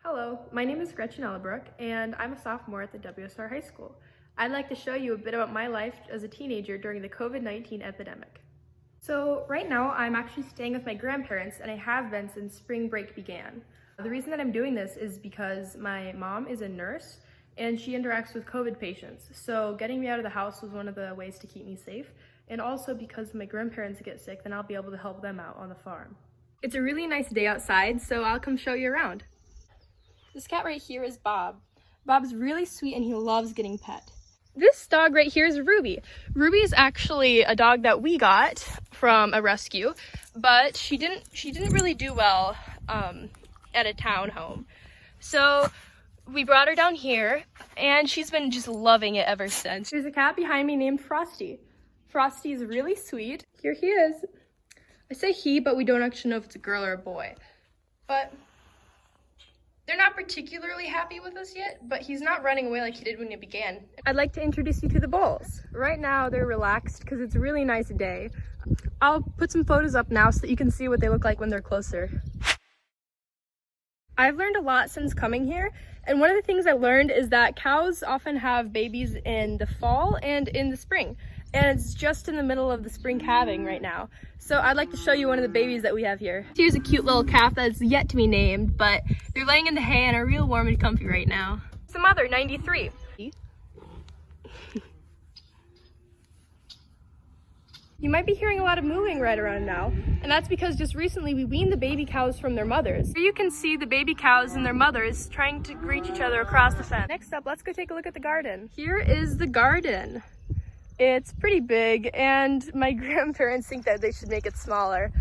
Hello, my name is Gretchen Ellerbroek, and I'm a sophomore at the WSR High School. I'd like to show you a bit about my life as a teenager during the COVID-19 epidemic. So right now, I'm actually staying with my grandparents, and I have been since spring break began. The reason that I'm doing this is because my mom is a nurse, and she interacts with COVID patients. So getting me out of the house was one of the ways to keep me safe, and also because when my grandparents get sick, then I'll be able to help them out on the farm. It's a really nice day outside, so I'll come show you around. This cat right here is Bob. Bob's really sweet and he loves getting pet. This dog right here is Ruby. Ruby is actually a dog that we got from a rescue, but she didn't really do well at a town home. So we brought her down here and she's been just loving it ever since. There's a cat behind me named Frosty. Frosty is really sweet. Here he is. I say he, but we don't actually know if it's a girl or a boy. But they're not particularly happy with us yet, but he's not running away like he did when he began. I'd like to introduce you to the bulls. Right now they're relaxed because it's a really nice day. I'll put some photos up now so that you can see what they look like when they're closer. I've learned a lot since coming here, and one of the things I learned is that cows often have babies in the fall and in the spring, and it's just in the middle of the spring calving right now. So I'd like to show you one of the babies that we have here. Here's a cute little calf that's yet to be named, but they're laying in the hay and are real warm and comfy right now. It's the mother, 93. You might be hearing a lot of moving right around now, and that's because just recently we weaned the baby cows from their mothers. Here you can see the baby cows and their mothers trying to reach each other across the fence. Next up, let's go take a look at the garden. Here is the garden. It's pretty big, and my grandparents think that they should make it smaller.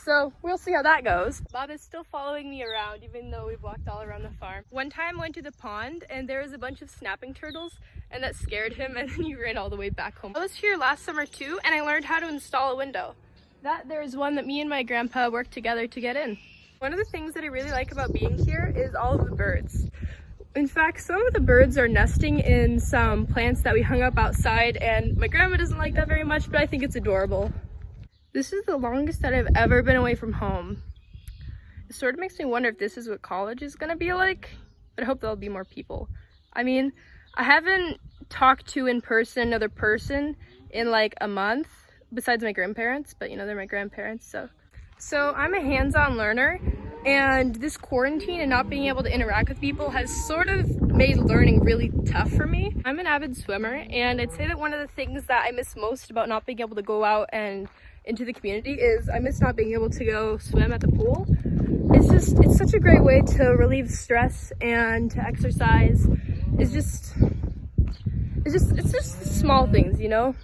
So we'll see how that goes. Bob is still following me around, even though we've walked all around the farm. One time I went to the pond, and there was a bunch of snapping turtles, and that scared him, and then he ran all the way back home. I was here last summer too, and I learned how to install a window. There is one that me and my grandpa worked together to get in. One of the things that I really like about being here is all of the birds. In fact, some of the birds are nesting in some plants that we hung up outside, and my grandma doesn't like that very much, but I think it's adorable. This is the longest that I've ever been away from home. It sort of makes me wonder if this is what college is gonna be like, but I hope there'll be more people. I mean, I haven't talked to in person another person in like a month, besides my grandparents, but you know, they're my grandparents, so I'm a hands-on learner, and this quarantine and not being able to interact with people has sort of made learning really tough for me. I'm an avid swimmer, and I'd say that one of the things that I miss most about not being able to go out and into the community is I miss not being able to go swim at the pool. It's such a great way to relieve stress and to exercise. It's just small things, you know?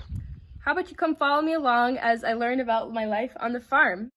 How about you come follow me along as I learn about my life on the farm?